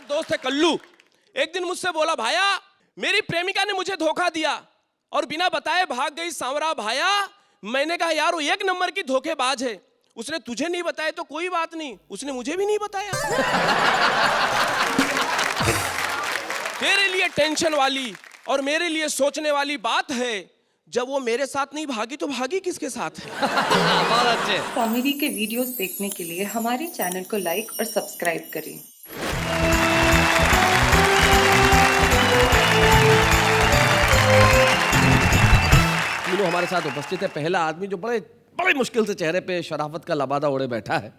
एक दोस्त है कल्लू, एक दिन मुझसे बोला, भाया मेरी प्रेमिका ने मुझे धोखा दिया और बिना बताए भाग गई सांवरा भाया। मैंने कहा यार वो एक नंबर की धोखेबाज है। उसने तुझे नहीं बताया तो कोई बात नहीं, उसने मुझे भी नहीं बताया। तेरे लिए टेंशन वाली और मेरे लिए सोचने वाली बात है, जब वो मेरे साथ नहीं भागी तो भागी किसके साथ है? बहुत अच्छे। कॉमेडी के वीडियोस देखने के लिए हमारे चैनल को लाइक और सब्सक्राइब करें। तीनों हमारे साथ उपस्थित है। पहला आदमी जो बड़े मुश्किल से चेहरे पे शराफत का लबादा ओढ़े बैठा है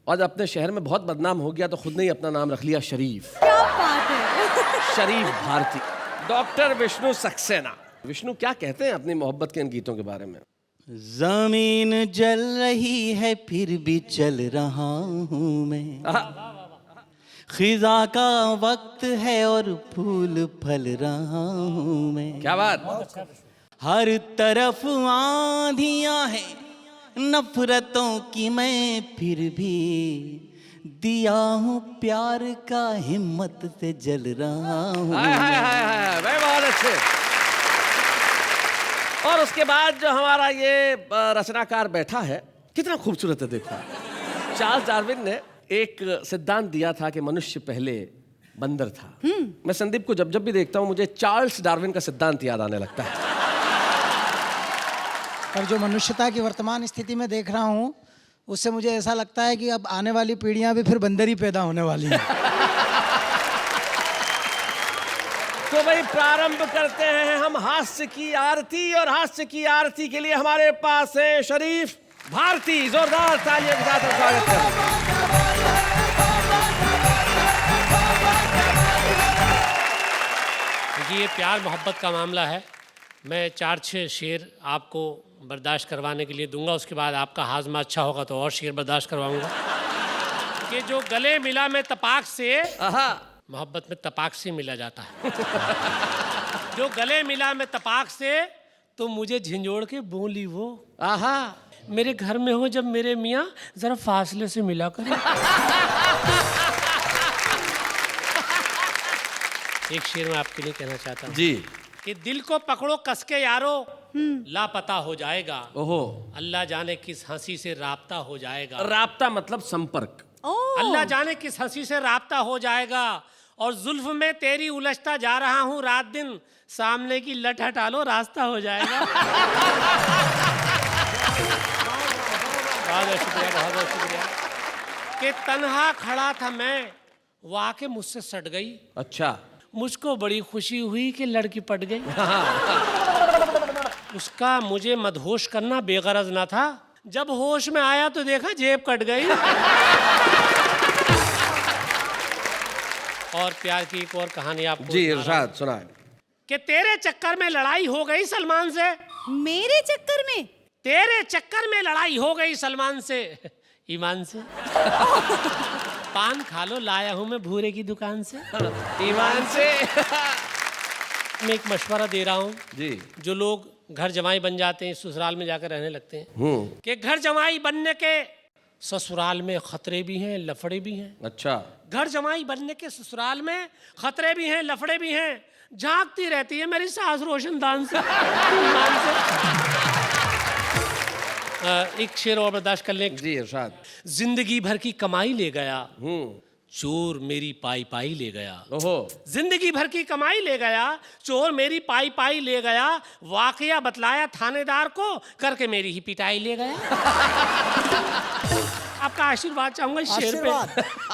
और अपने शहर में बहुत बदनाम हो गया तो खुद ने ही अपना नाम रख लिया शरीफ। क्या बात है। शरीफ भारती, डॉक्टर विष्णु सक्सेना। विष्णु क्या कहते हैं अपनी मोहब्बत के इन गीतों के बारे में? जमीन जल रही है फिर भी चल रहा हूँ मैं, खिजा का वक्त है और फूल फल रहा हूँ मैं। क्या बात। हर तरफ आंधियां हैं नफरतों की, मैं फिर भी दिया हूँ प्यार का, हिम्मत से जल रहा हूँ। हाय हाय हाय हाय, बहुत अच्छे। और उसके बाद जो हमारा ये रचनाकार बैठा है कितना खूबसूरत है, देखो। चार्ल्स डार्विन ने एक सिद्धांत दिया था कि मनुष्य पहले बंदर था। मैं संदीप को जब जब भी देखता हूँ मुझे चार्ल्स डार्विन का सिद्धांत याद आने लगता है। और जो मनुष्यता की वर्तमान स्थिति में देख रहा हूँ उससे मुझे ऐसा लगता है कि अब आने वाली पीढ़ियां भी फिर बंदर ही पैदा होने वाली हैं। तो भाई प्रारंभ करते हैं हम हास्य की आरती, और हास्य की आरती के लिए हमारे पास है शरीफ भारती। जोरदार तालियों के साथ स्वागत करें। ये प्यार मोहब्बत का मामला है। मैं 4-6 शेर आपको बर्दाश्त करवाने के लिए दूंगा, उसके बाद आपका हाजमा अच्छा होगा तो और शेर बर्दाश्त करवाऊंगा। कि जो गले मिला में तपाक से, मोहब्बत में तपाक से मिला जाता है। जो गले मिला में तपाक से तो मुझे झिंझोड़ के बोली वो, आहा, मेरे घर में हो जब मेरे मियाँ जरा फासले से मिला करें। एक शेर मैं आपके लिए कहना चाहता हूँ जी कि दिल को पकड़ो कस के यारो, लापता हो जाएगा। ओहो, अल्लाह जाने किस हंसी से राब्ता हो जाएगा। राब्ता मतलब संपर्क। अल्लाह जाने किस हंसी से राब्ता हो जाएगा। और जुल्फ में तेरी उलझता जा रहा हूँ रात दिन, सामने की लट हटा लो रास्ता हो जाएगा। बहुत शुक्रिया, बहुत शुक्रिया। कि तन्हा खड़ा था मैं, वो आके मुझसे सट गई। अच्छा, मुझको बड़ी खुशी हुई कि लड़की पट गई। उसका मुझे मदहोश करना बेगरज ना था, जब होश में आया तो देखा जेब कट गई। और प्यार की एक और कहानी आपको जी इरशाद सुनाए। कि तेरे चक्कर में लड़ाई हो गई सलमान से। मेरे चक्कर में? तेरे चक्कर में लड़ाई हो गई सलमान से, ईमान से। पान खा लो लाया हूं मैं भूरे की दुकान से, ईमान से। मैं एक मशवरा दे रहा हूं जी, जो लोग घर जमाई बन जाते हैं, ससुराल में जाकर रहने लगते हैं, कि घर जमाई बनने के ससुराल में खतरे भी हैं, लफड़े भी हैं। अच्छा, घर जमाई बनने के ससुराल में खतरे भी हैं, लफड़े भी हैं। झांकती रहती है मेरी सास रोशनदान से, ईमान से। एक शेर और बर्दाश्त कर लें। जी इरशाद। जिंदगी भर की कमाई ले गया, चोर मेरी पाई पाई ले गया। ओहो, जिंदगी भर की कमाई ले गया, चोर मेरी पाई पाई ले गया। वाकया बतलाया थानेदार को, करके मेरी ही पिटाई ले गया। आपका आशीर्वाद चाहूंगा इस शेर पे।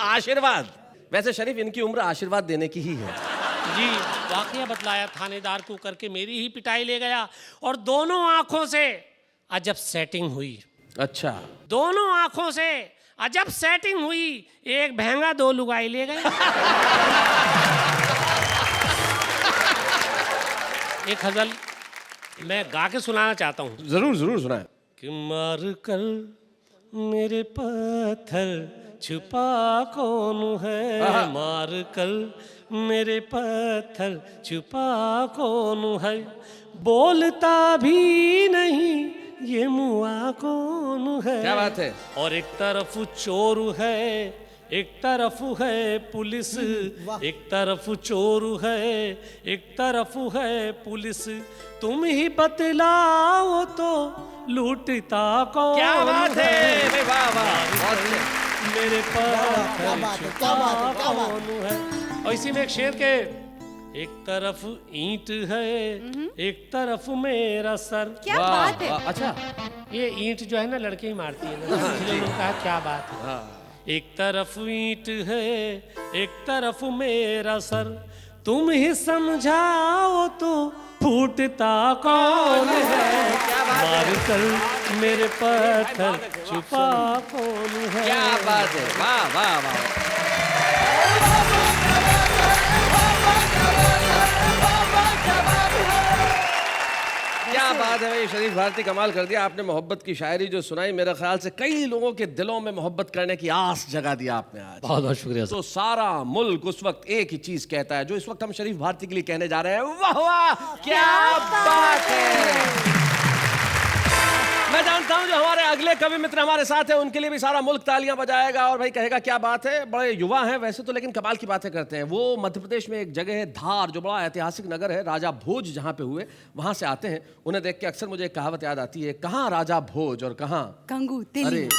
आशीर्वाद। वैसे शरीफ इनकी उम्र आशीर्वाद देने की ही है। जी, वाकया बतलाया थानेदार को, करके मेरी ही पिटाई ले गया। और दोनों आंखों से अजब सेटिंग हुई। अच्छा, दोनों आंखों से अजब सेटिंग हुई, एक भैंगा 2 लुगाई ले गए। एक गजल मैं गा के सुनाना चाहता हूँ। जरूर जरूर सुनाए। कि मार कर मेरे पत्थर छुपा कौन है, मार कर मेरे पत्थर छुपा कौन है, बोलता भी नहीं ये मुआ कौन है। क्या बात है। और एक तरफ चोर है एक तरफ है पुलिस, एक तरफ चोर है, एक तरफ है पुलिस, तुम ही बतलाओ तो लूटता कौन? क्या बात है, भाई वाह वाह, बहुत बढ़िया। मेरे पर क्या बात है, क्या बात है, क्या बात कौन है? और इसी में एक शेर के, एक तरफ ईंट है, एक तरफ मेरा सर। क्या वाह, बात है। वाह, अच्छा ये ईंट जो है ना लड़के ही मारती है ना, इसलिए उन्होंने कहा क्या बात है। एक तरफ ईंट है, एक तरफ मेरा सर, तुम ही समझाओ तो फूटता कौन है? मार कर मेरे पत्थर छुपा कौन है? क्या बात है, वाह वाह वाह। क्या बात है भाई, शरीफ भारती कमाल कर दिया आपने। मोहब्बत की शायरी जो सुनाई, मेरे ख्याल से कई लोगों के दिलों में मोहब्बत करने की आस जगा दिया आपने आज। बहुत बहुत शुक्रिया। तो सारा मुल्क उस वक्त एक ही चीज कहता है जो इस वक्त हम शरीफ भारती के लिए कहने जा रहे हैं, वाह वाह क्या बात है। मैं जानता हूं जो हमारे अगले कवि मित्र हमारे साथ हैं उनके लिए भी सारा मुल्क तालियां बजाएगा और भाई कहेगा क्या बात है। बड़े युवा हैं वैसे तो, लेकिन कमाल की बातें करते हैं। वो मध्य प्रदेश में एक जगह है धार, जो बड़ा ऐतिहासिक नगर है, राजा भोज जहां पे हुए, वहां से आते हैं। उन्हें देख के अक्सर मुझे एक कहावत याद आती है, कहाँ राजा भोज और कहाँ कंगू तेली। अरे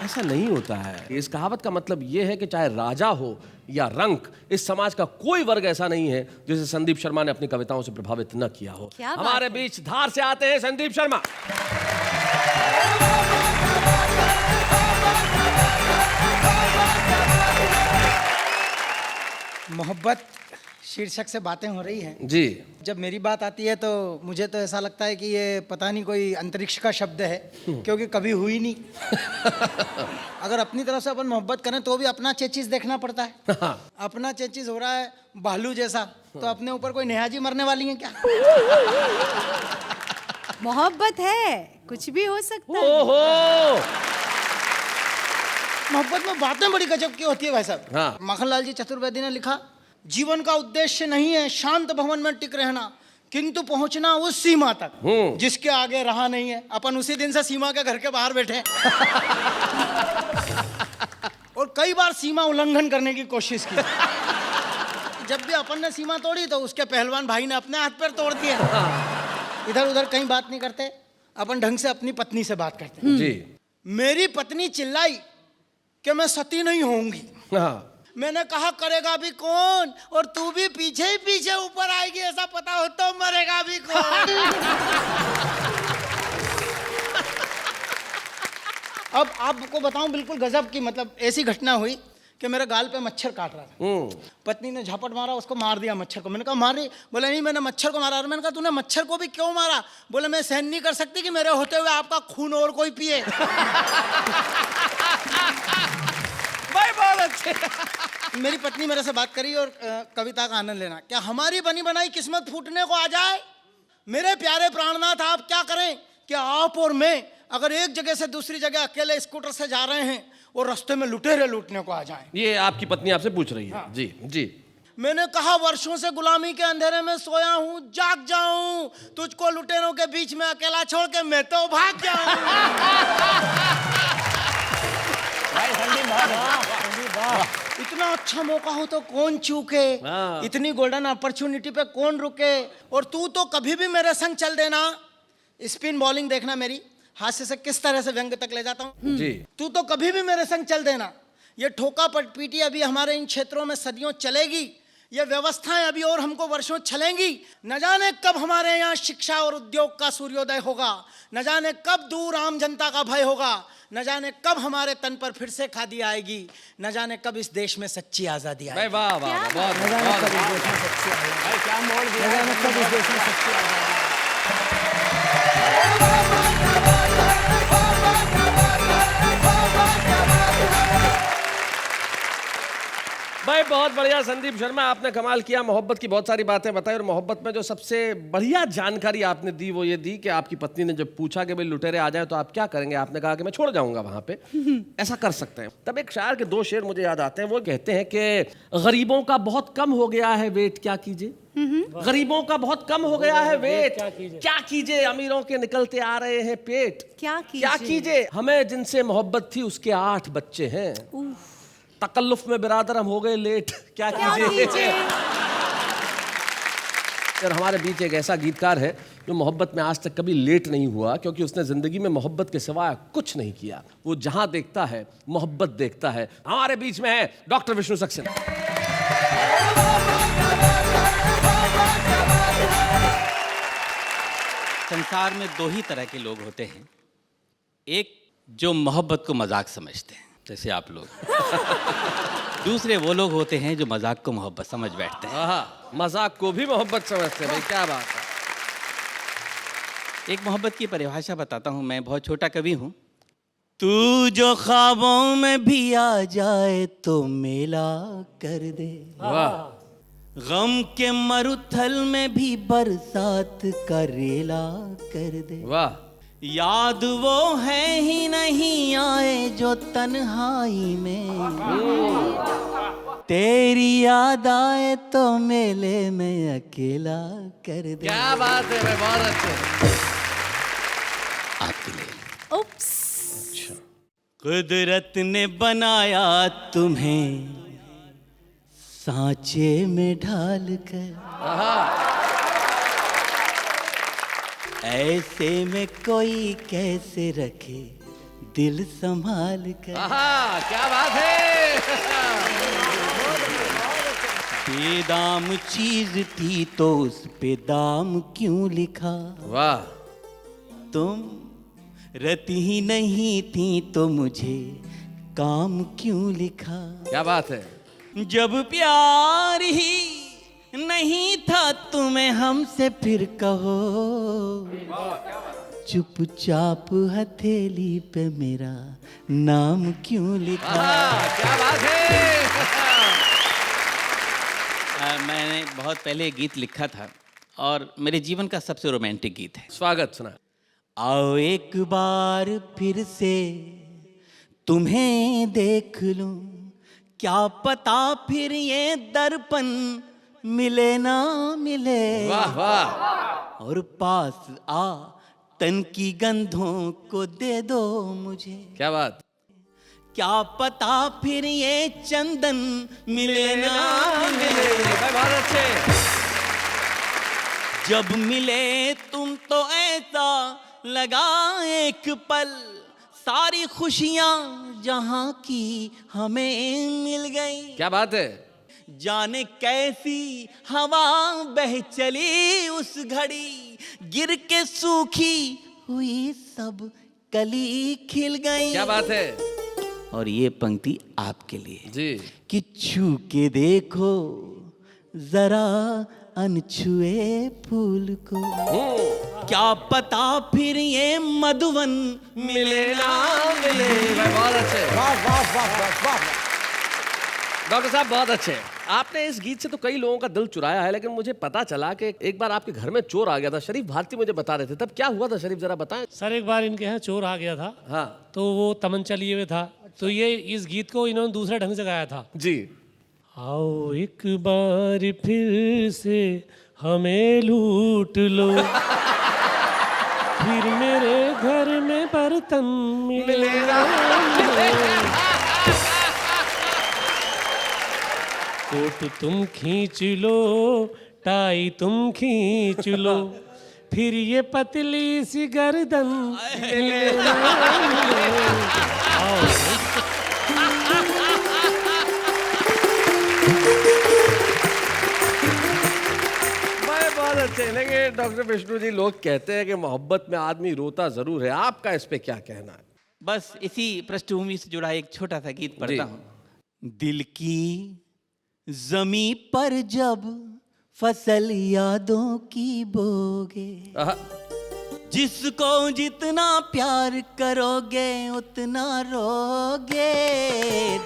ऐसा नहीं होता है। इस कहावत का मतलब यह है कि चाहे राजा हो या रंक, इस समाज का कोई वर्ग ऐसा नहीं है जिसे संदीप शर्मा ने अपनी कविताओं से प्रभावित न किया हो। क्या बात हमारे है। बीच धार से आते हैं संदीप शर्मा। मोहब्बत शीर्षक से बातें हो रही हैं। जी जब मेरी बात आती है तो मुझे तो ऐसा लगता है कि ये पता नहीं कोई अंतरिक्ष का शब्द है, क्योंकि कभी हुई नहीं। अगर अपनी तरफ से अपन मोहब्बत करें तो भी अपना चेचिस देखना पड़ता है। अपना चेचिस हो रहा है भालू जैसा, तो अपने ऊपर कोई नेहाजी मरने वाली है क्या? मोहब्बत है, कुछ भी हो सकता है। ओहो, मोहब्बत में बातें बड़ी गजब की होती है भाई साहब। हाँ। माखनलाल जी चतुर्वेदी ने लिखा, जीवन का उद्देश्य नहीं है शांत भवन में टिक रहना, किंतु पहुंचना उस सीमा तक जिसके आगे रहा नहीं है। अपन उसी दिन से सीमा के घर के बाहर बैठे हैं। और कई बार सीमा उल्लंघन करने की कोशिश की। जब भी अपन ने सीमा तोड़ी तो उसके पहलवान भाई ने अपने हाथ पैर तोड़ दिए। इधर उधर कहीं बात नहीं करते, अपन ढंग से अपनी पत्नी से बात करते हैं। जी मेरी पत्नी चिल्लाई कि मैं सती नहीं होऊंगी। हाँ, मैंने कहा करेगा भी कौन, और तू भी पीछे ही पीछे ऊपर आएगी, ऐसा पता हो तो मरेगा भी कौन। अब आपको बताऊं बिल्कुल गजब की, मतलब ऐसी घटना हुई कि मेरे गाल पे मच्छर काट रहा था। पत्नी ने झपट मारा, उसको मार दिया मच्छर को। मैंने कहा मार रही? बोले नहीं, मैंने मच्छर को मारा। मैंने कहा तूने मच्छर को भी क्यों मारा? बोले मैं सहन नहीं कर सकती कि मेरे होते हुए आपका खून और कोई पिए। भाई बहुत अच्छे। मेरी पत्नी मेरे से बात करी और कविता का आनंद लेना। क्या हमारी बनी बनाई किस्मत फूटने को आ जाए? मेरे प्यारे प्राणनाथ, आप क्या करें कि आप और मैं अगर एक जगह से दूसरी जगह अकेले स्कूटर से जा रहे हैं और रास्ते में लुटेरे लूटने को आ जाएं। ये आपकी पत्नी आपसे पूछ रही है। जी जी। मैंने कहा वर्षों से गुलामी के अंधेरे में सोया हूँ, जाग जाऊं, तुझको लुटेरों के बीच में अकेला छोड़ के मैं तो भाग जाऊं। इतना अच्छा मौका हो तो कौन चूके, इतनी गोल्डन अपॉर्चुनिटी पे कौन रुके। और तू तो कभी भी मेरे संग चल देना। स्पिन बॉलिंग देखना मेरी, हास्य से किस तरह से व्यंग तक ले जाता हूँ। जी। तू तो कभी भी मेरे संग चल देना। ये ठोका पीटी अभी हमारे इन क्षेत्रों में सदियों चलेगी। ये व्यवस्थाएं अभी और हमको वर्षों चलेंगी। न जाने कब हमारे यहाँ शिक्षा और उद्योग का सूर्योदय होगा, न जाने कब दूर आम जनता का भय होगा, न जाने कब हमारे तन पर फिर से खादी आएगी, न जाने कब इस देश में सच्ची आजादी आएगी। वाह वाह वाह, बहुत न जाने कब इस देश में सच्ची आजादी, क्या मोड़ दिया, न जाने कब इस देश में सच्ची आजादी। भाई बहुत बढ़िया संदीप शर्मा, आपने कमाल किया। मोहब्बत की बहुत सारी बातें बताई और मोहब्बत में जो सबसे बढ़िया जानकारी आपने दी वो ये दी कि आपकी पत्नी ने जब पूछा कि भाई लुटेरे आ जाए तो आप क्या करेंगे, आपने कहा कि मैं छोड़ जाऊंगा वहां पे। ऐसा कर सकते हैं। तब एक शायर के दो शेर मुझे याद आते हैं। वो कहते हैं कि गरीबों का बहुत कम हो गया है वेट, क्या कीजिए। गरीबों का बहुत कम हो गया है वेट। क्या कीजिए, अमीरों के निकलते आ रहे हैं पेट। क्या क्या कीजिए, हमें जिनसे मोहब्बत थी उसके 8 बच्चे हैं। तकल्लुफ में बिरादर हम हो गए लेट। क्या कीजिए। और हमारे बीच एक ऐसा गीतकार है जो मोहब्बत में आज तक कभी लेट नहीं हुआ, क्योंकि उसने जिंदगी में मोहब्बत के सिवाय कुछ नहीं किया। वो जहां देखता है मोहब्बत देखता है। हमारे बीच में है डॉक्टर विष्णु सक्सेना। संसार में 2 ही तरह के लोग होते हैं। एक जो मोहब्बत को मजाक समझते हैं, जैसे आप लोग। दूसरे वो लोग होते हैं जो मजाक को मोहब्बत समझ बैठते हैं। मजाक को भी मोहब्बत समझते हैं भाई, क्या बात है। एक मोहब्बत की परिभाषा बताता हूँ, मैं बहुत छोटा कवि हूँ। तू जो ख्वाबों में भी आ जाए तो मेला कर दे, वाह। गम के मरुथल में भी बरसात का रेला कर दे। वाह। याद वो है ही नहीं आए जो तन्हाई में, तेरी याद आए तो मेले में अकेला कर दे। क्या बात है भाई, बहुत अच्छे। आपके लिए। उप्स। कुदरत ने बनाया तुम्हें सांचे में ढाल कर, ऐसे में कोई कैसे रखे दिल संभाल कर। क्या बात है। बेदाम चीज थी तो उस पे दाम क्यों लिखा। वाह। तुम रती ही नहीं थी तो मुझे काम क्यों लिखा। क्या बात है। जब प्यार ही नहीं था तुम्हें हमसे, फिर कहो चुपचाप हथेली पे मेरा नाम क्यों लिखा। क्या बात है। मैंने बहुत पहले एक गीत लिखा था और मेरे जीवन का सबसे रोमांटिक गीत है। स्वागत सुना। आओ एक बार फिर से तुम्हें देख लूं, क्या पता फिर ये दर्पण मिले ना मिले। वाह वाह। और पास आ तन की गंधों को दे दो मुझे, क्या बात। क्या पता फिर ये चंदन मिले ना मिले। बहुत अच्छे। जब मिले तुम तो ऐसा लगा एक पल, सारी खुशियां जहां की हमें मिल गई। क्या बात है। जाने कैसी हवा बह चली उस घड़ी, गिर के सूखी हुई सब कली खिल गई। क्या बात है। और ये पंक्ति आपके लिए जी। कि छू के देखो जरा अनछुए फूल को, क्या पता फिर ये मधुवन मिले ना मिले। बहुत अच्छे। वाह वाह वाह वाह। डॉक्टर साहब बहुत अच्छे। आपने इस गीत से तो कई लोगों का दिल चुराया है, लेकिन मुझे पता चला कि एक बार आपके घर में चोर आ गया था। शरीफ भारती मुझे बता रहे थे, तब क्या हुआ था शरीफ, जरा बताएं। सर एक बार इनके यहाँ चोर आ गया था। हाँ। तो वो तमंचा लिए हुए था, तो ये इस गीत को इन्होंने दूसरे ढंग से गाया था। जी। आओ एक बार फिर से हमें लूट लो, फिर मेरे घर में बर्तन मिलेगा। कोट तुम खींच लो, टाई तुम खींच लो, फिर ये पतली सी गर्दन मिलेगा। बहुत अच्छे। लेकिन डॉक्टर विष्णु जी, लोग कहते हैं कि मोहब्बत में आदमी रोता जरूर है, आपका इस पे क्या कहना है। बस इसी पृष्ठभूमि से जुड़ा एक छोटा सा गीत पढ़ता हूँ। दिल की जमी पर जब फसल यादों की बोगे, जिसको जितना प्यार करोगे उतना रोगे।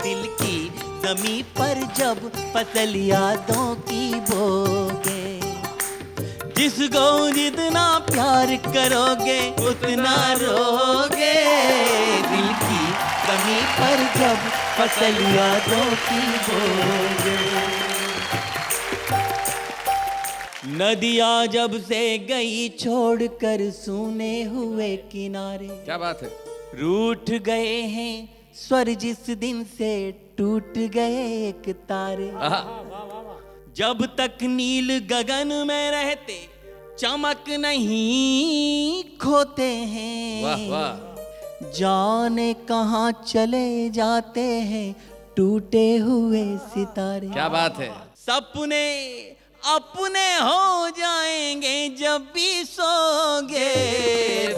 दिल की जमी पर जब फसल यादों की बोगे, जिसको जितना प्यार करोगे उतना रोगे। दिल की जमी पर जब फसल यादों की बोगे। नदिया जब से गई छोड़कर सूने हुए किनारे, क्या बात है। रूठ गए हैं स्वर जिस दिन से टूट गए एक तारे। आहा, जब तक नील गगन में रहते चमक नहीं खोते हैं। वाह वाह। जाने कहाँ चले जाते हैं टूटे हुए सितारे। क्या बात है। सपने अपने हो जाएंगे जब भी सोगे,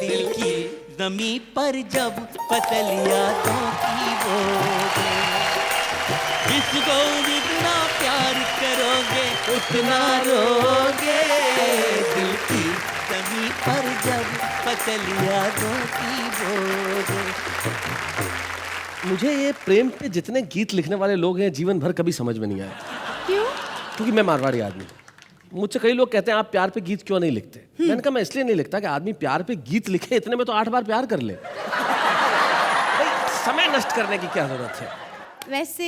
दिल की जमी पर जब पतलियां तो की बोगे। जिसको जितना प्यार करोगे उतना रोगे, दिल की जमी पर जब पतलियां तो की बोगे। मुझे ये प्रेम पे जितने गीत लिखने वाले लोग हैं जीवन भर कभी समझ में नहीं आया, क्यों? क्योंकि मैं मारवाड़ी आदमी हूं। मुझसे कई लोग कहते हैं आप प्यार पे गीत क्यों नहीं लिखते। मैंने कहा मैं इसलिए नहीं लिखता कि आदमी प्यार पे गीत लिखे इतने में तो 8 बार प्यार कर ले। भाई, समय नष्ट करने की क्या जरूरत है। वैसे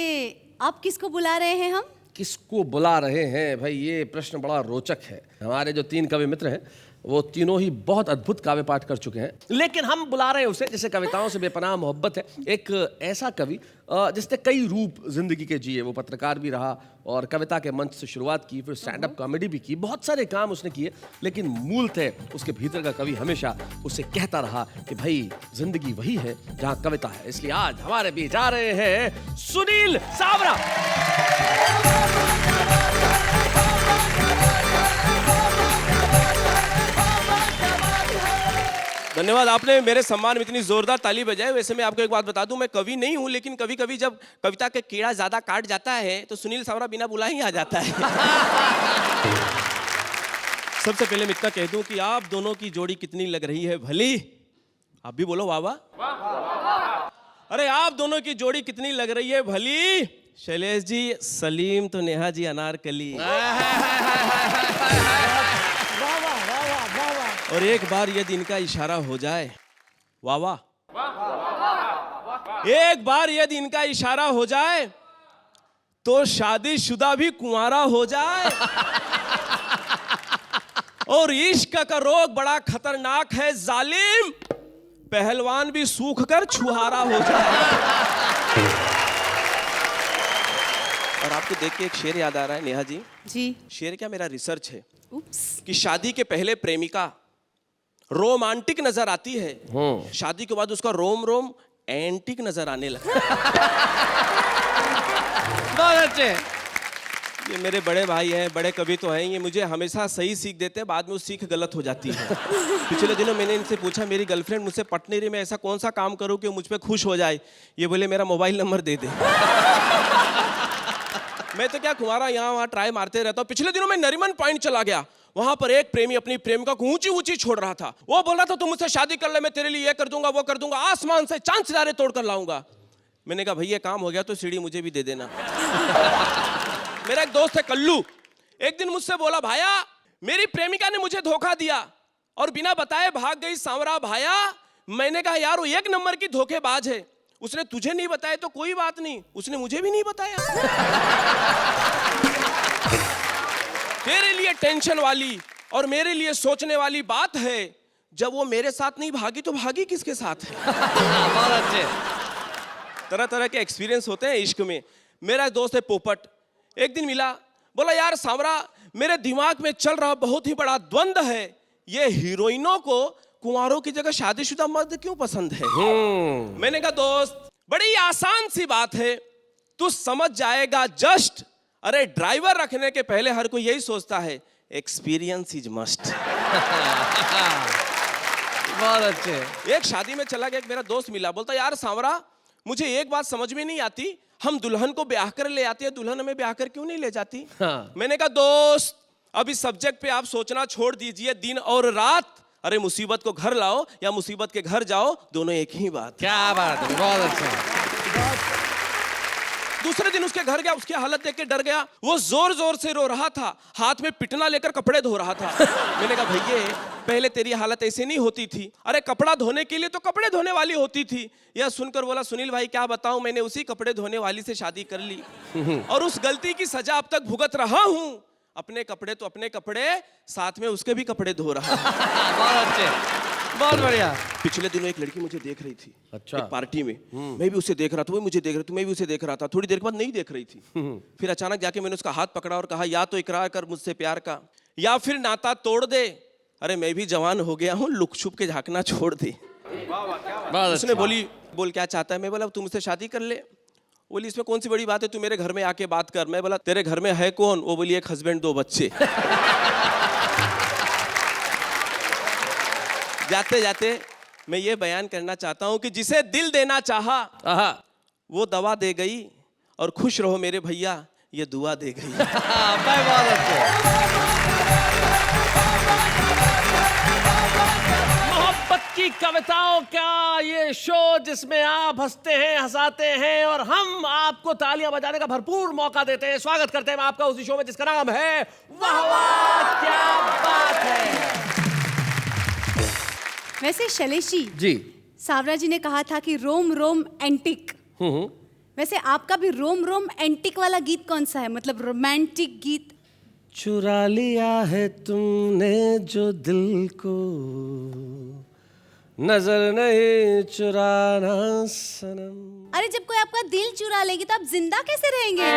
आप किसको बुला रहे हैं हम? किसको बुला रहे हैं भाई, ये प्रश्न बड़ा रोचक है। हमारे जो 3 कवि मित्र हैं वो तीनों ही बहुत अद्भुत काव्य पाठ कर चुके हैं, लेकिन हम बुला रहे हैं उसे जिसे कविताओं से बेपनाह मोहब्बत है। एक ऐसा कवि जिसने कई रूप जिंदगी के जिए। वो पत्रकार भी रहा और कविता के मंच से शुरुआत की, फिर स्टैंड अप कॉमेडी भी की, बहुत सारे काम उसने किए, लेकिन मूलतः उसके भीतर का कवि हमेशा उससे कहता रहा कि भाई जिंदगी वही है जहां कविता है। इसलिए आज हमारे बीच आ रहे हैं सुनील सावरा। धन्यवाद, आपने मेरे सम्मान में इतनी जोरदार ताली बजाई। वैसे मैं आपको एक बात बता दूं, मैं कवि नहीं हूं, लेकिन कभी कभी जब कविता के कीड़ा ज्यादा काट जाता है तो सुनील सावरा बिना बुलाए ही आ जाता है। सबसे पहले मैं इतना कह दूं कि आप दोनों की जोड़ी कितनी लग रही है भली। आप भी बोलो वाह वाह। अरे आप दोनों की जोड़ी कितनी लग रही है भली। शैलेश जी सलीम तो नेहा जी अनारकली। और एक बार यदि इनका इशारा हो जाए, वाह वाह, एक बार यदि इनका इशारा हो जाए तो शादीशुदा भी कुंवारा हो जाए। और इश्क का रोग बड़ा खतरनाक है जालिम, पहलवान भी सूख कर छुहारा हो जाए। और आपको देख के एक शेर याद आ रहा है नेहा जी। जी। शेर क्या, मेरा रिसर्च है उप्स। कि शादी के पहले प्रेमिका रोमांटिक नजर आती है, शादी के बाद उसका रोम रोम एंटिक नजर आने लगा। बहुत अच्छे। ये मेरे बड़े भाई हैं, बड़े कवि तो हैं, ये मुझे हमेशा सही सीख देते हैं, बाद में वो सीख गलत हो जाती है। पिछले दिनों मैंने इनसे पूछा मेरी गर्लफ्रेंड मुझसे पट नहीं रही, मैं ऐसा कौन सा काम करूं कि वो मुझ पे खुश हो जाए। ये बोले मेरा मोबाइल नंबर दे दे। मैं तो क्या कुंवारा यहाँ वहाँ ट्राई मारते रहता हूँ। पिछले दिनों मैं नरीमन पॉइंट चला गया, वहां पर एक प्रेमी अपनी प्रेमिका को ऊंची ऊंची छोड़ रहा था। वो बोल रहा था तुम मुझसे शादी कर ले, मैं तेरे लिए ये कर दूंगा वो कर दूंगा, आसमान से चांद सितारे तोड़ कर लाऊंगा। मैंने कहा भैया काम हो गया तो सीढ़ी मुझे भी दे देना। मेरा एक दोस्त है कल्लू, एक दिन मुझसे बोला भाया मेरी प्रेमिका ने मुझे धोखा दिया और बिना बताए भाग गई सांवरा भाया। मैंने कहा यार वो 1 नंबर की धोखेबाज है, उसने तुझे नहीं बताया तो कोई बात नहीं, उसने मुझे भी नहीं बताया। तेरे लिए टेंशन वाली और मेरे लिए सोचने वाली बात है, जब वो मेरे साथ नहीं भागी तो भागी किसके साथ है। बहुत अच्छे। तरह तरह के एक्सपीरियंस होते हैं इश्क में। मेरा एक दोस्त है पोपट, एक दिन मिला, बोला यार सांवरा मेरे दिमाग में चल रहा बहुत ही बड़ा द्वंद्व है, ये हीरोइनों को कुंवारों की जगह शादीशुदा मर्द क्यों पसंद है। मैंने कहा दोस्त बड़ी आसान सी बात है, तू समझ जाएगा जस्ट। अरे ड्राइवर रखने के पहले हर कोई यही सोचता है एक्सपीरियंस इज मस्ट। बहुत अच्छे। एक शादी में चला गया, एक मेरा दोस्त मिला, बोलता यार सांवरा मुझे एक बात समझ में नहीं आती, हम दुल्हन को ब्याह कर ले आते हैं, दुल्हन हमें ब्याह कर क्यों नहीं ले जाती। हाँ। मैंने कहा दोस्त अब इस सब्जेक्ट पे आप सोचना छोड़ दीजिए दिन और रात। अरे मुसीबत को घर लाओ या मुसीबत के घर जाओ, दोनों एक ही बात। क्या बात है, बहुत अच्छा। दूसरे दिन उसके घर गया, उसकी हालत देख के डर गया, वो जोर जोर से रो रहा था, हाथ में पिटना लेकर कपड़े धो रहा था। मैंने कहा भैया पहले तेरी हालत ऐसे नहीं होती थी, अरे कपड़ा धोने के लिए तो कपड़े धोने वाली होती थी। यह सुनकर बोला सुनील भाई क्या बताऊं, मैंने उसी कपड़े धोने वाली से शादी कर ली और उस गलती की सजा अब तक भुगत रहा हूं। अपने कपड़े तो अपने कपड़े, साथ में उसके भी कपड़े धो रहा। बहुत अच्छे, बहुत बढ़िया। पिछले दिनों एक लड़की मुझे देख रही थी, अच्छा। एक पार्टी में। मैं भी उसे देख रहा था, वो मुझे देख रही थी, मैं भी उसे देख रहा था। थोड़ी देर के बाद नहीं देख रही थी। फिर अचानक जाके मैंने उसका हाथ पकड़ा और कहा, या तो इकरार कर मुझसे प्यार का, या फिर नाता तोड़ दे। अरे मैं भी जवान हो गया हूँ, लुक छुप के झांकना छोड़ दे। बहुत उसने बोली, बोल क्या चाहता है? मैं बोला, तुम मुझसे शादी कर ले। बोली, इसमें कौन सी बड़ी बात है, तू मेरे घर में आके बात कर। मैं बोला, तेरे घर में है कौन? वो बोली, एक हस्बैंड, 2 बच्चे। जाते जाते मैं ये बयान करना चाहता हूं कि जिसे दिल देना चाहा आहा। वो दवा दे गई, और खुश रहो मेरे भैया, ये दुआ दे गई। बहुत अच्छे। मोहब्बत की कविताओं का ये शो जिसमें आप हंसते हैं, हंसाते हैं और हम आपको तालियां बजाने का भरपूर मौका देते हैं। स्वागत करते हैं आपका उसी शो में जिसका नाम है वाह वाह क्या बात है। वैसे शैलेश जी। सावरा जी ने कहा था कि रोम रोम एंटिक। वैसे आपका भी रोम रोम एंटिक वाला गीत कौन सा है, मतलब रोमांटिक गीत? चुरा लिया है तुमने जो दिल को, नजर नहीं चुराना सनम। अरे जब कोई आपका दिल चुरा लेगी तो आप जिंदा कैसे रहेंगे?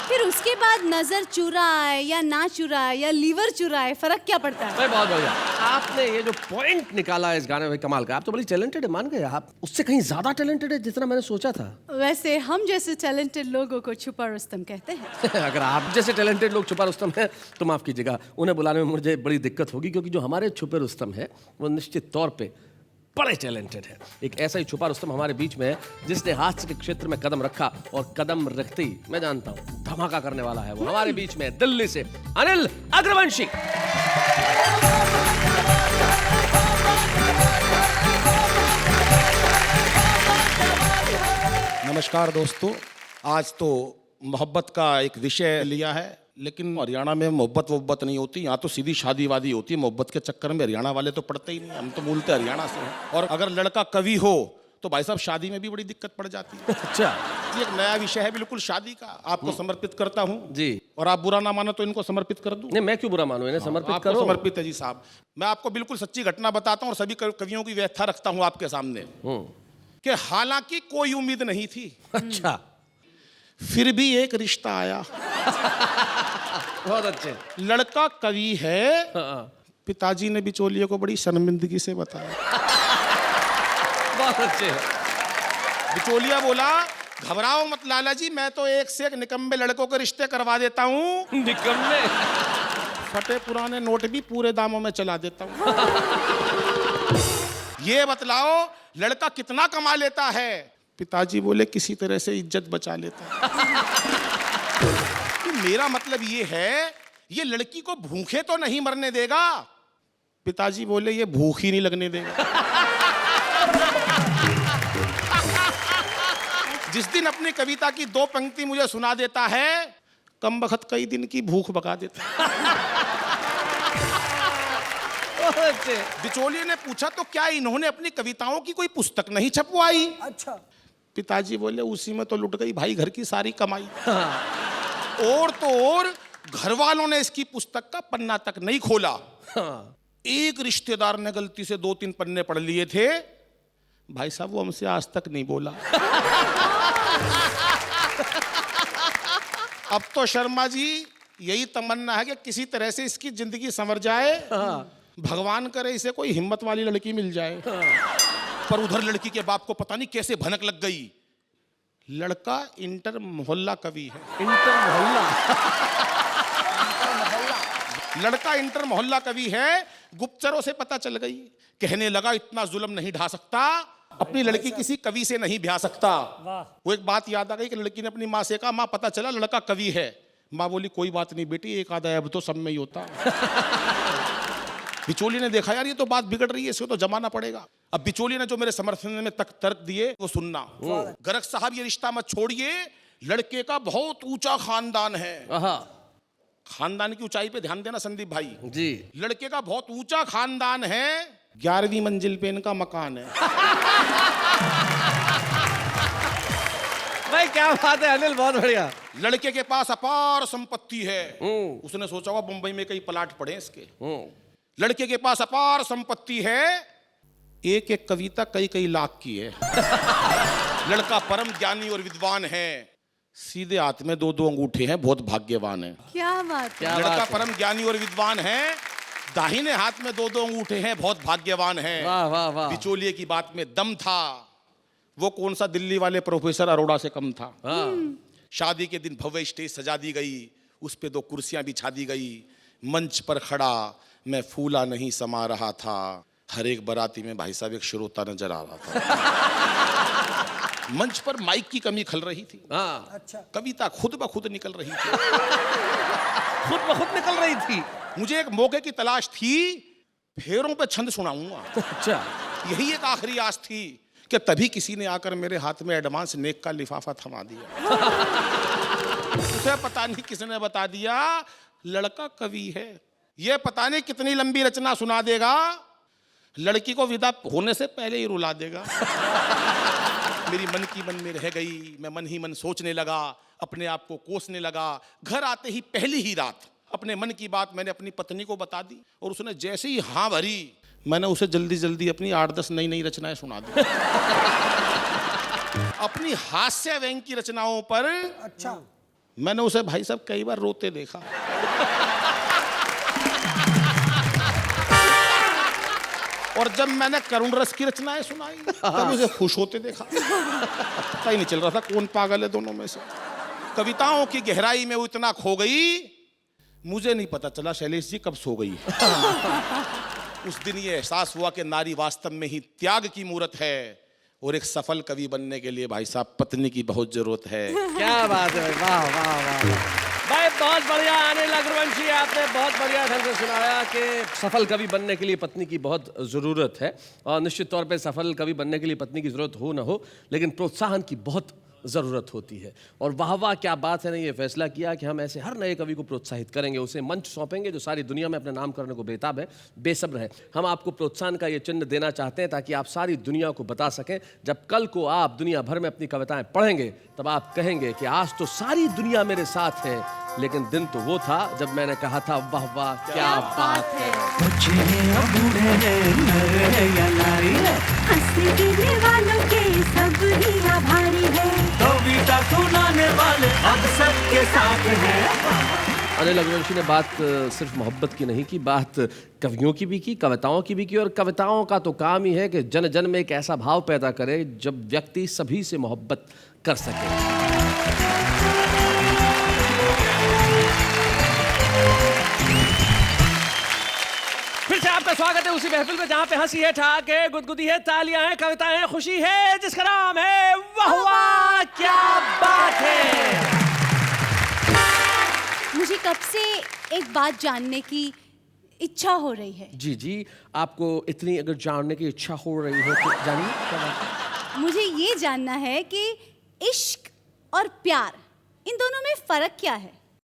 फिर उसके बाद नजर चुराए या ना चुराए या लीवर चुराए, फर्क क्या पड़ता है? भाई बहुत बढ़िया, आपने ये जो पॉइंट निकाला है इस गाने में, कमाल का। आप तो बड़ी टैलेंटेड है, मान गए आप। उससे कहीं ज्यादा टैलेंटेड है जितना मैंने सोचा था। वैसे हम जैसे टैलेंटेड लोगों को छुपा रुस्तम कहते हैं। अगर आप जैसे टैलेंटेड लोग छुपा रुस्तम हैं तो माफ कीजिएगा, उन्हें बुलाने में मुझे बड़ी दिक्कत होगी, क्योंकि जो हमारे छुपे रुस्तम है वो निश्चित तौर पे बड़े टैलेंटेड है। एक ऐसा ही छुपा रुस्तम हमारे बीच में है जिसने हास्य के क्षेत्र में कदम रखा, और कदम रखते ही मैं जानता हूं धमाका करने वाला है। वो हमारे बीच में दिल्ली से अनिल अग्रवंशी। नमस्कार दोस्तों, आज तो मोहब्बत का एक विषय लिया है, लेकिन हरियाणा में मोहब्बत नहीं होती। यहाँ तो सीधी शादी वादी होती है। मोहब्बत के चक्कर में हरियाणा वाले तो पड़ते ही नहीं, हम तो मूलतः हरियाणा से हैं। और अगर लड़का कवि हो तो भाई साहब शादी में भी बड़ी दिक्कत पड़ जाती है। अच्छा ये एक नया विषय है बिल्कुल शादी का, आपको समर्पित करता हूँ जी। और आप बुरा ना मानो तो इनको समर्पित कर दूं। नहीं, मैं क्यों बुरा मानूं, इन्हें समर्पित आपको करो। समर्पित है जी साहब। मैं आपको बिल्कुल सच्ची घटना बताता हूँ और सभी कवियों की व्याख्या रखता हूँ आपके सामने कि हालांकि कोई उम्मीद नहीं थी, अच्छा, फिर भी एक रिश्ता आया। बहुत अच्छे। लड़का कवि है, हाँ। पिताजी ने बिचौलिए को बड़ी शर्मिंदगी से बताया। बहुत अच्छे। बिचौलिया बोला, घबराओ मत लाला जी, मैं तो एक से एक निकम्मे लड़कों के रिश्ते करवा देता हूँ। निकम्मे? फटे पुराने नोट भी पूरे दामों में चला देता हूँ। ये बतलाओ लड़का कितना कमा लेता है? पिताजी बोले, किसी तरह से इज्जत बचा लेता है। तो मेरा मतलब ये है, ये लड़की को भूखे तो नहीं मरने देगा। पिताजी बोले, ये भूख ही नहीं लगने देगा। जिस दिन अपनी कविता की 2 पंक्ति मुझे सुना देता है, कम बखत कई दिन की भूख भगा देता है। बिचौलिए ने पूछा, तो क्या इन्होंने अपनी कविताओं की कोई पुस्तक नहीं छपवाई? अच्छा। पिताजी बोले, उसी में तो लुट गई भाई घर की सारी कमाई। और तो और घर वालों ने इसकी पुस्तक का पन्ना तक नहीं खोला। एक रिश्तेदार ने गलती से 2-3 पन्ने पढ़ लिए थे, भाई साहब वो हमसे आज तक नहीं बोला। अब तो शर्मा जी यही तमन्ना है कि किसी तरह से इसकी जिंदगी संवर जाए। भगवान करे इसे कोई हिम्मत वाली लड़की मिल जाए। पर उधर लड़की के बाप को पता नहीं कैसे भनक लग गई, लड़का इंटर मोहल्ला कवि है। इंटर मोहल्ला? लड़का इंटर मोहल्ला कवि है। गुप्तचरों से पता चल गई, कहने लगा इतना जुल्म नहीं ढा सकता, अपनी लड़की किसी कवि से नहीं ब्याह सकता। वो एक बात याद आ गई कि लड़की ने अपनी माँ से कहा, माँ पता चला लड़का कवि है। माँ बोली, कोई बात नहीं बेटी, एक आधा अब तो सब में ही होता। बिचौली ने देखा, यार ये तो बात बिगड़ रही है, इसको तो जमाना पड़ेगा। अब बिचौली ने जो मेरे समर्थन में तर्क दिए वो सुनना। गरग साहब ये रिश्ता मत छोड़िए, लड़के का बहुत ऊंचा खानदान है। खानदान की ऊंचाई पे ध्यान देना संदीप भाई जी। लड़के का बहुत ऊंचा खानदान है, 11वीं मंजिल पे इनका मकान है। भाई क्या बात है अनिल, बहुत बढ़िया। लड़के के पास अपार संपत्ति है, उसने सोचा होगा मुंबई में कई प्लाट पड़े इसके। लड़के के पास अपार संपत्ति है, एक एक कविता कई कई लाख की है। लड़का परम ज्ञानी और विद्वान है, सीधे हाथ में 2-2 अंगूठे हैं, बहुत भाग्यवान है। क्या बात है। लड़का परम ज्ञानी और विद्वान है, दाहिने हाथ में 2-2 अंगूठे हैं, बहुत भाग्यवान है। वाह वाह वाह। बिचौलिए की बात में दम था, वो कौन सा दिल्ली वाले प्रोफेसर अरोड़ा से कम था। शादी के दिन भव्य स्टेज सजा दी गई, उस पे 2 कुर्सियां बिछा दी गई। मंच पर खड़ा मैं फूला नहीं समा रहा था, हर एक बाराती में भाई साहब एक श्रोता नजर आ रहा था। मंच पर माइक की कमी खल रही थी। अच्छा। कविता खुद ब खुद निकल रही थी। खुद ब खुद निकल रही थी। मुझे एक मौके की तलाश थी, फेरों पे छंद सुनाऊंगा। अच्छा। यही एक आखिरी आस थी कि तभी किसी ने आकर मेरे हाथ में एडवांस नेक का लिफाफा थमा दिया। उसे पता नहीं किसने बता दिया लड़का कवि है, ये पता नहीं कितनी लंबी रचना सुना देगा, लड़की को विदा होने से पहले ही रुला देगा। मेरी मन की मन में रह गई, मैं मन ही मन सोचने लगा, अपने आप को कोसने लगा। घर आते ही पहली ही रात अपने मन की बात मैंने अपनी पत्नी को बता दी, और उसने जैसे ही हाँ भरी, मैंने उसे जल्दी जल्दी अपनी 8-10 नई नई रचनाएं सुना दी। अपनी हास्य व्यंग की रचनाओं पर अच्छा। मैंने उसे भाई साहब कई बार रोते देखा। और जब मैंने करुण रस की रचनाएं सुनाई तब उसे खुश होते देखा। पता ही नहीं चल रहा था कौन पागल है दोनों में से। कविताओं की गहराई में वो इतना खो गई, मुझे नहीं पता चला शैलेश जी कब सो गई। उस दिन ये एहसास हुआ कि नारी वास्तव में ही त्याग की मूरत है, और एक सफल कवि बनने के लिए भाई साहब पत्नी की बहुत जरूरत है। क्या बात है, वाह वाह वाह भाई, बहुत बढ़िया अनिल अग्रवंशी, आपने बहुत बढ़िया ढंग से सुनाया कि सफल कवि बनने के लिए पत्नी की बहुत ज़रूरत है। और निश्चित तौर पे सफल कवि बनने के लिए पत्नी की ज़रूरत हो ना हो, लेकिन प्रोत्साहन की बहुत ज़रूरत होती है। और वाह वाह क्या बात है, ने ये फैसला किया कि हम ऐसे हर नए कवि को प्रोत्साहित करेंगे, उसे मंच सौंपेंगे जो सारी दुनिया में अपना नाम करने को बेताब है, बेसब्र है। हम आपको प्रोत्साहन का ये चिन्ह देना चाहते हैं ताकि आप सारी दुनिया को बता सकें, जब कल को आप दुनिया भर में अपनी कविताएं पढ़ेंगे तब आप कहेंगे कि आज तो सारी दुनिया मेरे साथ है, लेकिन दिन तो वो था जब मैंने कहा था वाह वाह क्या बात है। कविता सुनाने वाले अब सबके साथ हैं। अनिल अग्रवंशी ने बात सिर्फ मोहब्बत की नहीं की, बात कवियों की भी की, कविताओं की भी की। और कविताओं का तो काम ही है कि जन जन में एक ऐसा भाव पैदा करे जब व्यक्ति सभी से मोहब्बत कर सके। फिर से आपका स्वागत है उसी महफिल में जहां पे हंसी है, ठाक है, गुदगुदी है, तालियां हैं, कविताएं हैं, खुशी है, जिसका नाम है वाह वाह क्या बात है। मुझे कब से एक बात जानने की इच्छा हो रही है। जी जी, आपको इतनी अगर जानने की इच्छा हो रही है तो जानिए क्या बात है। मुझे ये जानना है कि इश्क और प्यार, इन दोनों में फर्क क्या है?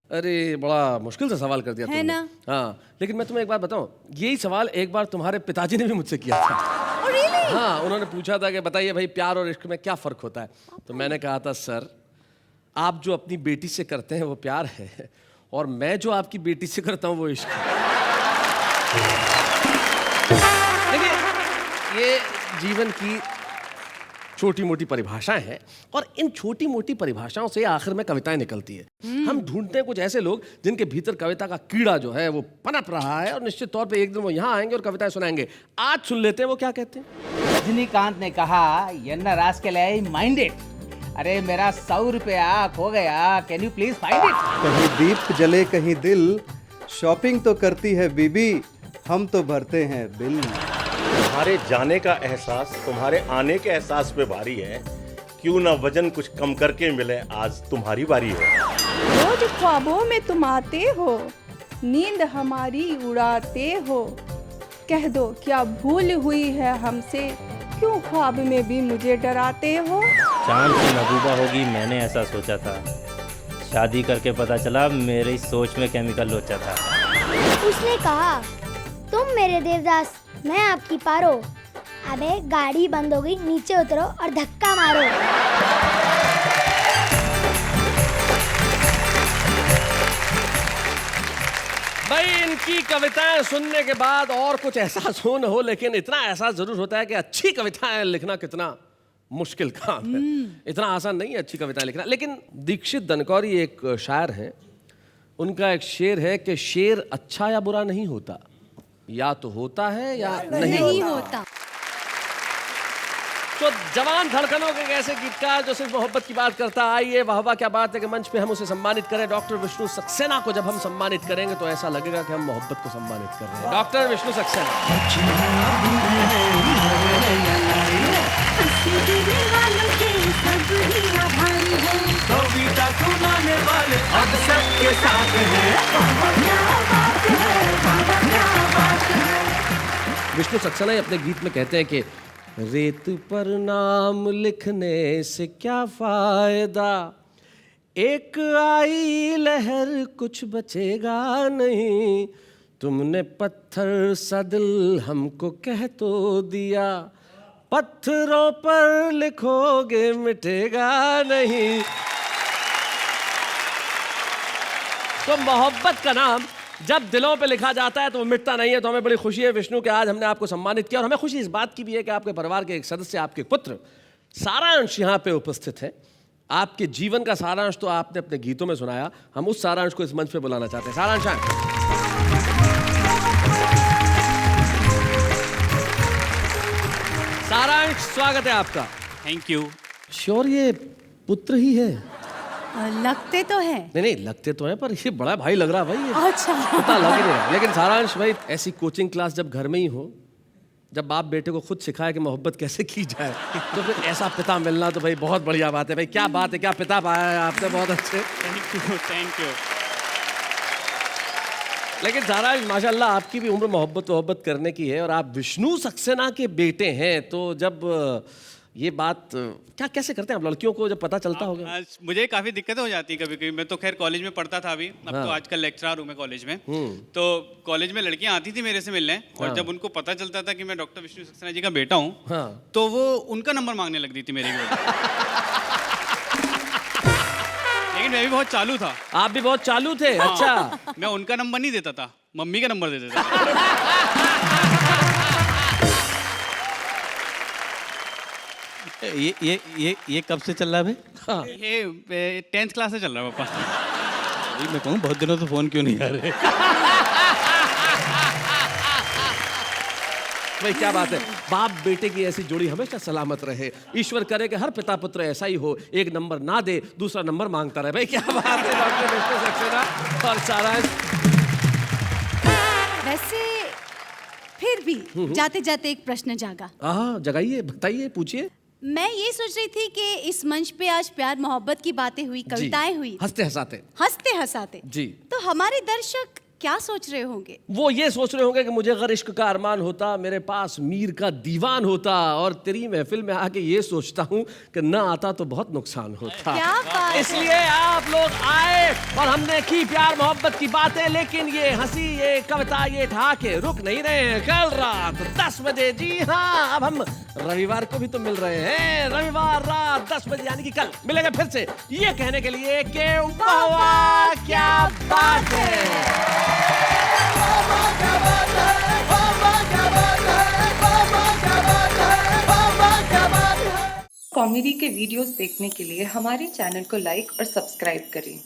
अरे बड़ा मुश्किल सा सवाल कर दिया है तुमने। ना? हाँ, लेकिन मैं तुम्हें एक बात बताऊं, यही सवाल एक बार तुम्हारे पिताजी ने भी मुझसे किया था। Oh, really? हाँ, उन्होंने पूछा था कि बताइए भाई प्यार और इश्क में क्या फर्क होता है। तो मैंने कहा था सर, आप जो अपनी बेटी से करते हैं वो प्यार है, और मैं जो आपकी बेटी से करता हूँ वो इश्क है। देखिए, ये जीवन की छोटी मोटी परिभाषाएं हैं, और इन छोटी मोटी परिभाषाओं से आखिर में कविताएं निकलती है। हम ढूंढते हैं कुछ ऐसे लोग जिनके भीतर कविता का कीड़ा जो है वो पनप रहा है, और निश्चित तौर पे एक दिन वो यहाँ आएंगे और कविताएं सुनाएंगे। आज सुन लेते हैं वो क्या कहते हैं। रजनीकांत ने कहा यन्ना रास्केल माइंडेड, अरे मेरा 100 रुपया खो गया, can you please find it. कहीं दीप जले कहीं दिल, शॉपिंग तो करती है बीबी, हम तो भरते हैं बिल। तुम्हारे जाने का एहसास तुम्हारे आने के एहसास पे भारी है, क्यों ना वजन कुछ कम करके मिले, आज तुम्हारी बारी है। रोज ख्वाबों में तुम आते हो, नींद हमारी उड़ाते हो, कह दो क्या भूल हुई है हमसे, क्यों ख्वाब में भी मुझे डराते हो। चांद की महबूबा होगी मैंने ऐसा सोचा था, शादी करके पता चला मेरी सोच में केमिकल लोचा था। उसने कहा तुम मेरे देवदास, मैं आपकी पारो, अबे गाड़ी बंद हो गई, नीचे उतरो और धक्का मारो। भाई इनकी कविताएं सुनने के बाद और कुछ एहसास हो न हो, लेकिन इतना एहसास जरूर होता है कि अच्छी कविताएं लिखना कितना मुश्किल काम है। इतना आसान नहीं है अच्छी कविताएं लिखना। लेकिन दीक्षित दनकौरी एक शायर हैं, उनका एक शेर है कि शेर अच्छा या बुरा नहीं होता, या तो होता है या नहीं होता। तो जवान धड़कनों के ऐसे गीतकार जो सिर्फ मोहब्बत की बात करता, आइए वाह वाह क्या बात है कि मंच पे हम उसे सम्मानित करें। डॉक्टर विष्णु सक्सेना को जब हम सम्मानित करेंगे तो ऐसा लगेगा कि हम मोहब्बत को सम्मानित कर रहे हैं। डॉक्टर विष्णु सक्सेना। विष्णु सक्सेना अपने गीत में कहते हैं कि रेत पर नाम लिखने से क्या फायदा, एक आई लहर कुछ बचेगा नहीं, तुमने पत्थर सा दिल हमको कह तो दिया, पत्थरों पर लिखोगे मिटेगा नहीं। तो मोहब्बत का नाम जब दिलों पे लिखा जाता है तो वो मिटता नहीं है। तो हमें बड़ी खुशी है विष्णु कि आज हमने आपको सम्मानित किया, और हमें खुशी इस बात की भी है कि आपके परिवार के एक सदस्य, आपके पुत्र सारांश यहाँ पे उपस्थित है। आपके जीवन का सारांश तो आपने अपने गीतों में सुनाया, हम उस सारांश को इस मंच पे बुलाना चाहते हैं। सारांश सारांश, स्वागत है आपका। Thank you. श्योर ये पुत्र ही है? लगते तो है। नहीं लगते तो है, पर ये बड़ा भाई लग रहा है भाई। अच्छा, पता लग नहीं रहा। लेकिन सारांश भाई, ऐसी कोचिंग क्लास जब घर में ही हो, जब बाप बेटे को खुद सिखाए कि मोहब्बत कैसे की जाए, तो फिर ऐसा पिता मिलना तो भाई बहुत बढ़िया बात है। भाई क्या बात है, क्या पिता पाया है आपने, बहुत अच्छे। Thank you. लेकिन सारांश माशाल्लाह आपकी भी उम्र मोहब्बत करने की है, और आप विष्णु सक्सेना के बेटे हैं। तो जब ये बात क्या कैसे करते हैं आप, लड़कियों को जब पता चलता होगा? मुझे काफ़ी दिक्कतें हो जाती है कभी कभी। मैं तो खैर कॉलेज में पढ़ता था अभी, अब तो आजकल लेक्चरर हूँ मैं कॉलेज में। तो कॉलेज में लड़कियां आती थी मेरे से मिलने, और जब उनको पता चलता था कि मैं डॉक्टर विष्णु सक्सेना जी का बेटा हूँ, तो वो उनका नंबर मांगने लग दी थी मेरे लिए। लेकिन मैं भी बहुत चालू था। आप भी बहुत चालू थे? अच्छा। मैं उनका नंबर नहीं देता था, मम्मी का नंबर दे देता था। ये कब से चल रहा है भाई? ये 10th क्लास से चल रहा है पापा। मैं कहूँ बहुत दिनों से फोन क्यों नहीं आ रहे? भाई क्या बात है, बाप बेटे की ऐसी जोड़ी हमेशा सलामत रहे। ईश्वर करे कि हर पिता पुत्र ऐसा ही हो, एक नंबर ना दे दूसरा नंबर मांगता रहे। भाई क्या बात है डॉक्टर विष्णु सक्सेना और सारांश। वैसे फिर भी जाते जाते एक प्रश्न जागा। हाँ जगाइए, बताइए, पूछिए। मैं ये सोच रही थी कि इस मंच पे आज प्यार मोहब्बत की बातें हुई, कविताएं हुई, हंसते हंसाते जी, तो हमारे दर्शक क्या सोच रहे होंगे? वो ये सोच रहे होंगे कि मुझे अगर इश्क का अरमान होता, मेरे पास मीर का दीवान होता, और तेरी महफिल में आके ये सोचता हूँ कि ना आता तो बहुत नुकसान होता। क्या बात, इसलिए आप लोग आए और हमने की प्यार मोहब्बत की बातें। लेकिन ये हंसी, ये कविता, ये ठहाके रुक नहीं रहे हैं। कल रात 10 बजे, जी हाँ, अब हम रविवार को भी तो मिल रहे हैं। रविवार रात 10 बजे यानी कि कल मिलेंगे फिर से, ये कहने के लिए कि वाह वाह क्या बात है। कॉमेडी के वीडियोस देखने के लिए हमारे चैनल को लाइक और सब्सक्राइब करें।